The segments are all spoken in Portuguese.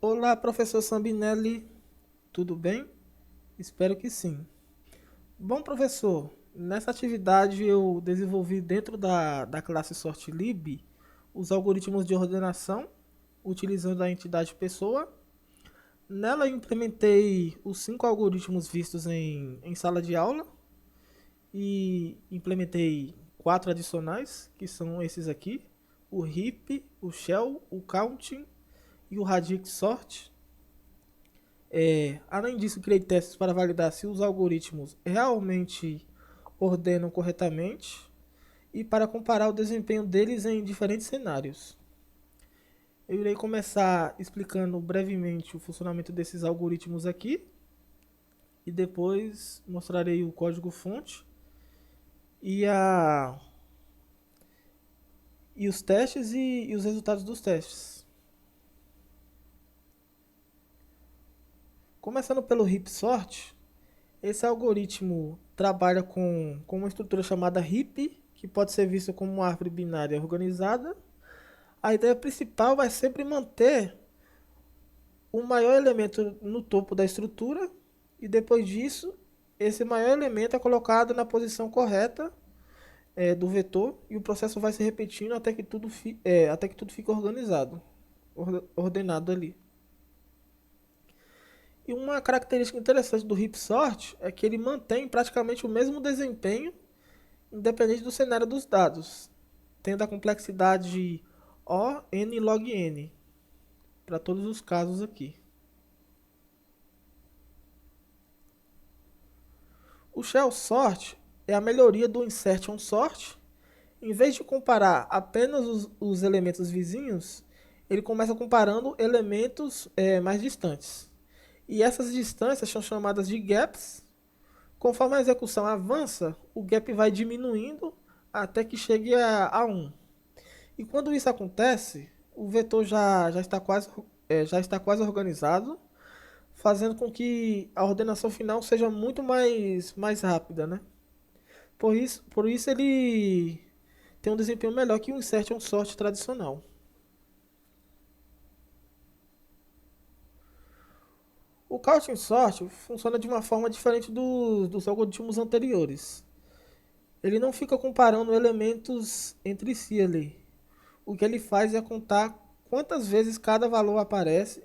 Olá, professor Sambinelli, tudo bem? Espero que sim. Bom, professor, nessa atividade eu desenvolvi dentro da classe SortLib os algoritmos de ordenação utilizando a entidade pessoa. Nela eu implementei os 5 algoritmos vistos em sala de aula e implementei 4 adicionais, que são esses aqui, o heap, o shell, o counting e o radix sort. Além disso, criei testes para validar se os algoritmos realmente ordenam corretamente e para comparar o desempenho deles em diferentes cenários. Eu irei começar explicando brevemente o funcionamento desses algoritmos aqui e depois mostrarei o código-fonte e, e os testes e os resultados dos testes. Começando pelo heap sort, esse algoritmo trabalha com uma estrutura chamada heap, que pode ser vista como uma árvore binária organizada. A ideia principal vai sempre manter o maior elemento no topo da estrutura e depois disso, esse maior elemento é colocado na posição correta do vetor e o processo vai se repetindo até que tudo fique organizado, ordenado ali. E uma característica interessante do heap sort é que ele mantém praticamente o mesmo desempenho independente do cenário dos dados, tendo a complexidade O, N log N, para todos os casos aqui. O shell sort é a melhoria do insertion sort. Em vez de comparar apenas os elementos vizinhos, ele começa comparando elementos mais distantes. E essas distâncias são chamadas de gaps. Conforme a execução avança, o gap vai diminuindo até que chegue a 1. E quando isso acontece, o vetor já está quase organizado, fazendo com que a ordenação final seja muito mais rápida, né? Por isso ele tem um desempenho melhor que o insertion sort tradicional. O counting sort funciona de uma forma diferente dos algoritmos anteriores. Ele não fica comparando elementos entre si ali. O que ele faz é contar quantas vezes cada valor aparece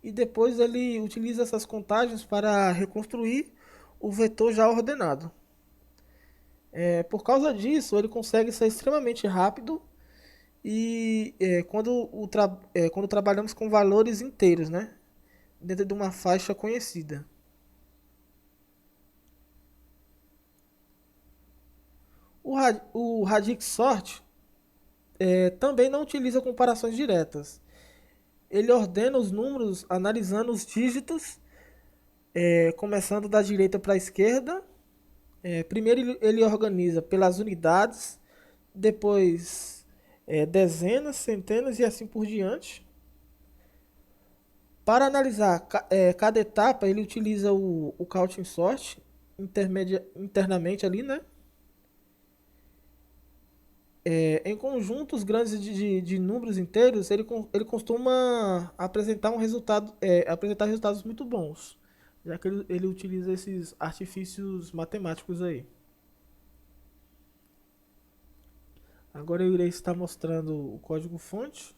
e depois ele utiliza essas contagens para reconstruir o vetor já ordenado. Por causa disso, ele consegue ser extremamente rápido e quando trabalhamos com valores inteiros, né? Dentro de uma faixa conhecida. O radix sort também não utiliza comparações diretas. Ele ordena os números analisando os dígitos, começando da direita para a esquerda. Primeiro ele organiza pelas unidades, depois dezenas, centenas e assim por diante. Para analisar cada etapa, ele utiliza o counting sort internamente ali, né? Em conjuntos grandes de números inteiros, ele costuma apresentar resultados muito bons, já que ele utiliza esses artifícios matemáticos aí. Agora eu irei estar mostrando o código-fonte.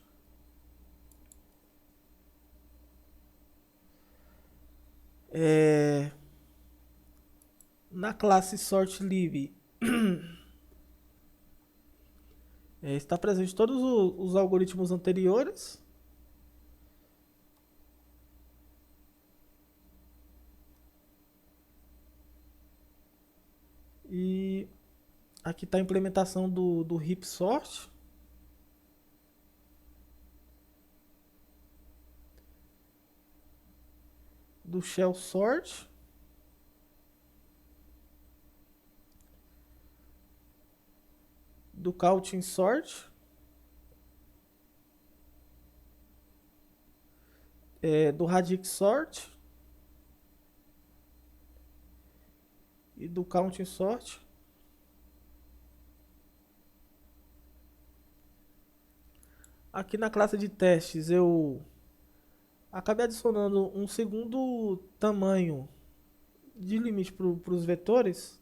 Na classe sortlib está presente todos os algoritmos anteriores. E aqui está a implementação do heap sort. Do shell sort. Do counting sort. Do radix sort. E do counting sort. Aqui na classe de testes eu Acabei adicionando um segundo tamanho de limite para os vetores,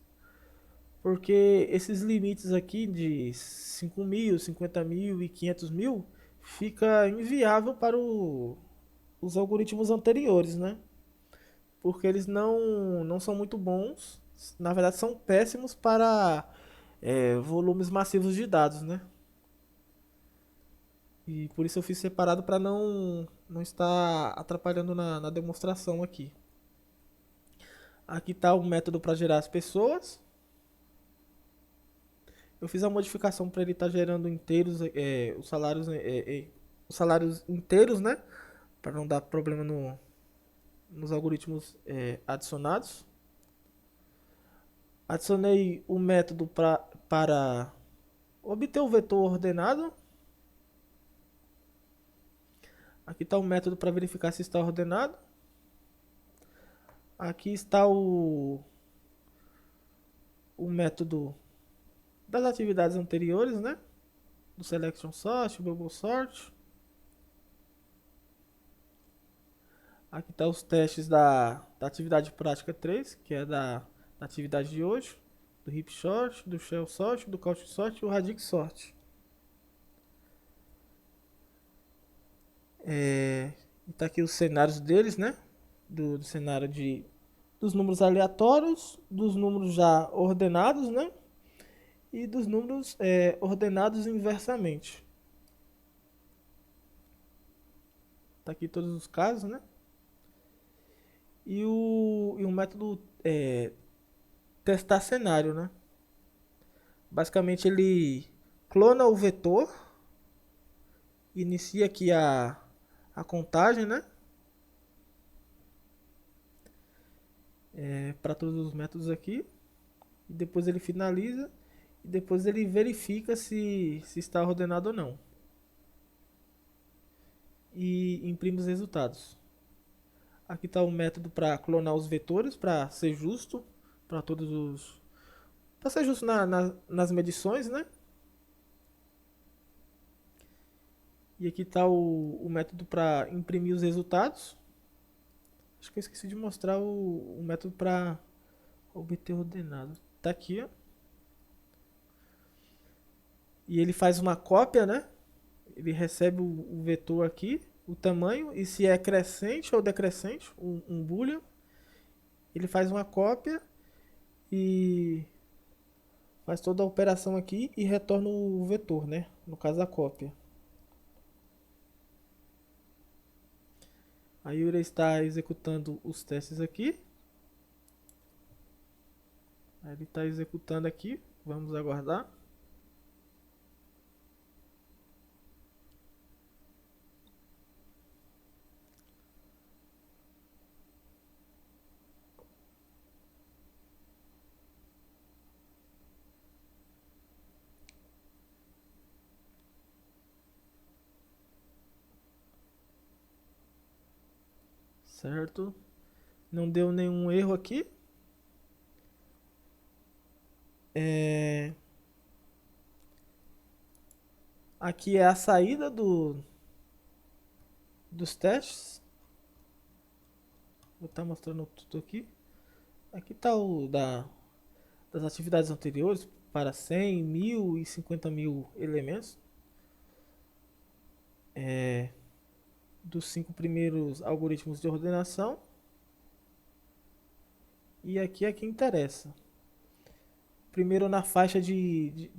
porque esses limites aqui de 5.000, 50.000 e 500.000 fica inviável para os algoritmos anteriores, né? Porque eles não são muito bons, na verdade são péssimos para volumes massivos de dados, né? E por isso eu fiz separado para não estar atrapalhando na demonstração aqui. Aqui está o método para gerar as pessoas. Eu fiz a modificação para ele estar gerando inteiros, os salários inteiros, né? Para não dar problema nos algoritmos adicionados. Adicionei o método para obter o vetor ordenado. Aqui está o método para verificar se está ordenado. Aqui está o método das atividades anteriores, né? Do selection sort, bubble sort. Aqui está os testes da atividade prática 3, que é da atividade de hoje, do heap sort, do shell sort, do couch sort e o radix sort. Está aqui os cenários deles, né? Do cenário dos números aleatórios, dos números já ordenados, né? E dos números ordenados inversamente. Tá aqui todos os casos, né? E o método testar cenário, né? Basicamente ele clona o vetor, inicia aqui a contagem, né? Para todos os métodos aqui. E depois ele finaliza. E depois ele verifica se está ordenado ou não. E imprime os resultados. Aqui está o método para clonar os vetores, para ser justo para todos os... Para ser justo nas medições, né? E aqui está o método para imprimir os resultados. Acho que eu esqueci de mostrar o método para obter ordenado. Está aqui, ó. E ele faz uma cópia, né? Ele recebe o vetor aqui, o tamanho, e se é crescente ou decrescente, um boolean. Ele faz uma cópia e faz toda a operação aqui e retorna o vetor, né? No caso a cópia. Aí ele está executando os testes aqui. Aí ele está executando aqui. Vamos aguardar. Certo? Não deu nenhum erro aqui. Aqui é a saída dos testes. Vou estar mostrando tudo aqui. Aqui está o das atividades anteriores para 100, 1000 e 50.000 elementos. Dos 5 primeiros algoritmos de ordenação. E aqui é que interessa. Primeiro na faixa de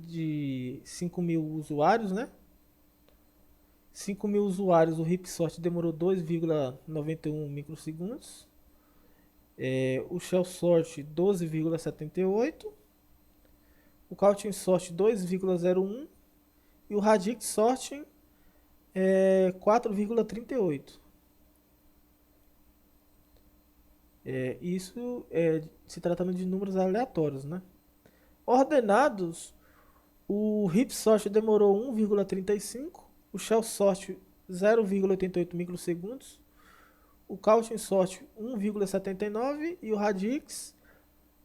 5.000 usuários, né? 5.000 usuários, o heap sort demorou 2,91 microsegundos. O shell sort 12,78. O counting sort 2,01. E o radix sorting 4,38. Isso se tratando de números aleatórios, né? Ordenados, o heap sort demorou 1,35, o shell sort 0,88 microsegundos, o counting sort 1,79 e o radix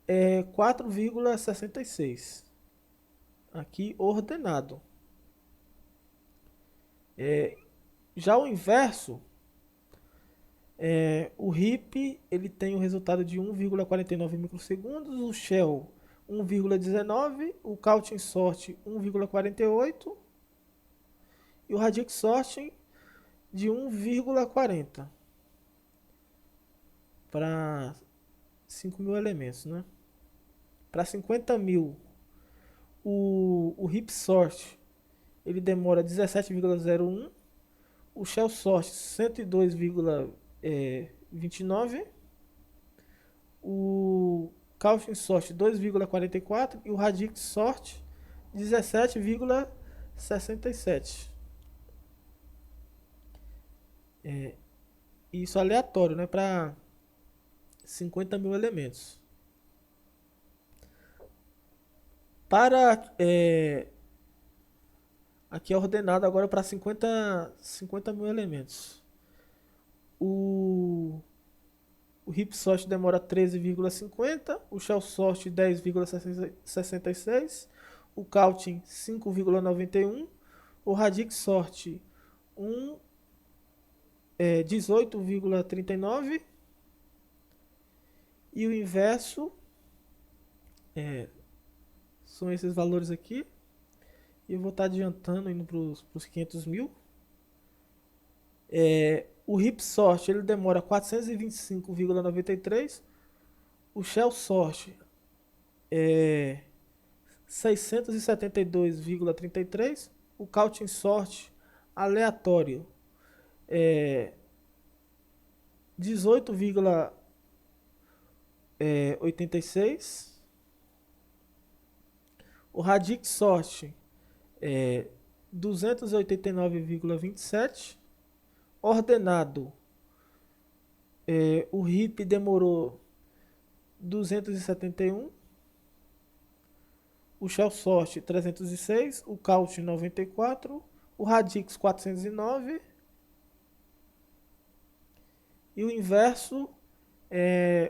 4,66. Aqui ordenado. Já o inverso, O RIP ele tem o resultado de 1,49 microsegundos, o Shell 1,19, o Counting Sort 1,48 e o Radix Sorting de 1,40 para 5.000 elementos, né? Para 50.000, o Heap Sort ele demora 17,01, o Shell Sort 102,29, o Cauchy Sort 2,44 e o Radix Sort 17,67. Isso aleatório, né? Para 50.000 elementos. Para aqui é ordenado agora para 50.000 elementos. O Heap Sort demora 13,50, o Shell Sort 10,66, o Counting 5,91, o Radix Sort 18,39 e o inverso são esses valores aqui. E eu vou estar adiantando, indo para os 500.000. O Heap Sort ele demora 425,93. O Shell Sort 672,33. O Counting Sort aleatório 18,86. O Radix Sort 289,27. Ordenado, o RIP demorou 271, o Shell Sort 306, o Count 94, o Radix 409 e o inverso,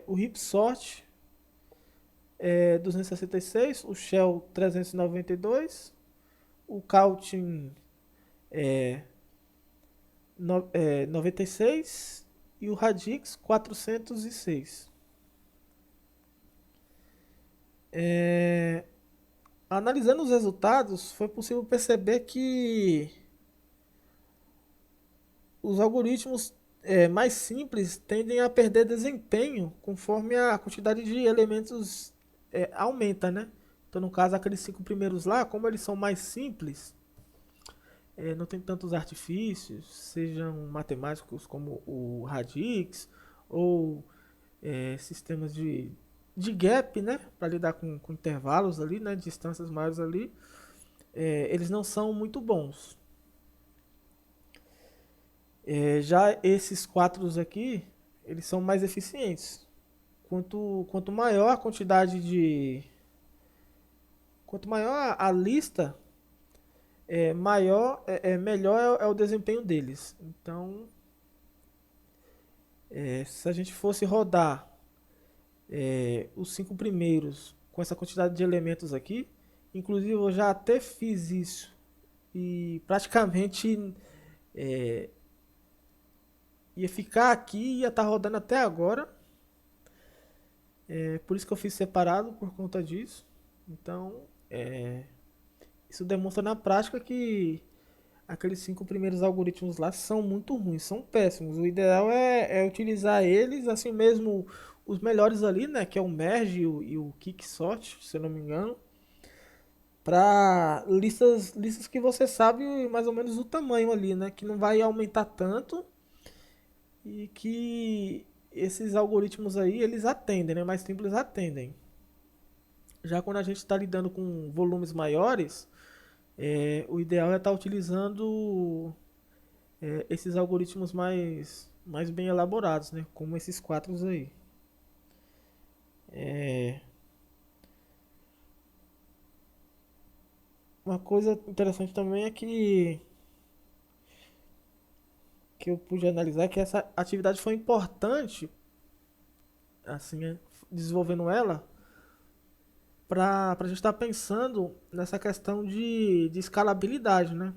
o Heap Sort 266, o Shell 392, o Counting 96 e o Radix 406. Analisando os resultados, foi possível perceber que os algoritmos mais simples tendem a perder desempenho conforme a quantidade de elementos aumenta, né? Então, no caso, aqueles 5 primeiros lá, como eles são mais simples, não tem tantos artifícios, sejam matemáticos como o Radix ou sistemas de gap, né, para lidar com intervalos ali, né, distâncias maiores ali, eles não são muito bons. Já esses 4 aqui, eles são mais eficientes. Quanto maior a quantidade de... Quanto maior a lista, melhor é o desempenho deles. Então, se a gente fosse rodar os 5 primeiros com essa quantidade de elementos aqui, inclusive eu já até fiz isso e praticamente ia ficar aqui e ia estar rodando até agora. Por isso que eu fiz separado por conta disso. Então, isso demonstra na prática que aqueles 5 primeiros algoritmos lá são muito ruins, são péssimos. O ideal é utilizar eles, assim mesmo os melhores ali, né, que é o Merge e o Quicksort, se eu não me engano, para listas que você sabe mais ou menos o tamanho ali, né, que não vai aumentar tanto e que esses algoritmos aí eles atendem, né, mais simples atendem. Já quando a gente está lidando com volumes maiores, o ideal é estar utilizando esses algoritmos mais bem elaborados, né? Como esses 4 aí. Uma coisa interessante também é que eu pude analisar que essa atividade foi importante, assim, desenvolvendo ela, para a gente estar pensando nessa questão de escalabilidade, né?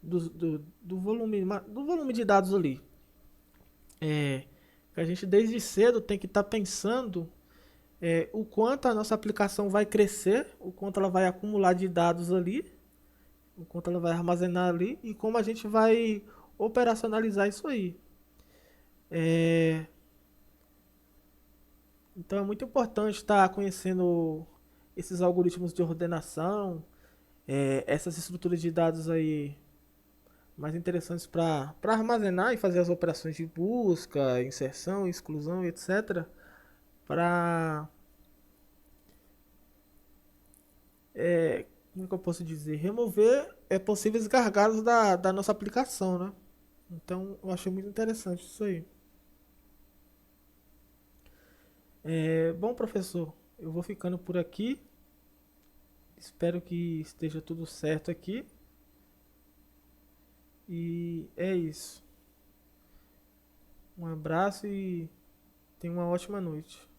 Do volume de dados ali. que a gente desde cedo tem que estar pensando o quanto a nossa aplicação vai crescer, o quanto ela vai acumular de dados ali, o quanto ela vai armazenar ali e como a gente vai operacionalizar isso aí. É, então é muito importante estar conhecendo esses algoritmos de ordenação, essas estruturas de dados aí mais interessantes para armazenar e fazer as operações de busca, inserção, exclusão, etc. Para, como que eu posso dizer, remover possíveis gargalos da nossa aplicação, né? Então eu achei muito interessante isso aí. Bom, professor, eu vou ficando por aqui. Espero que esteja tudo certo aqui. E é isso. Um abraço e tenha uma ótima noite.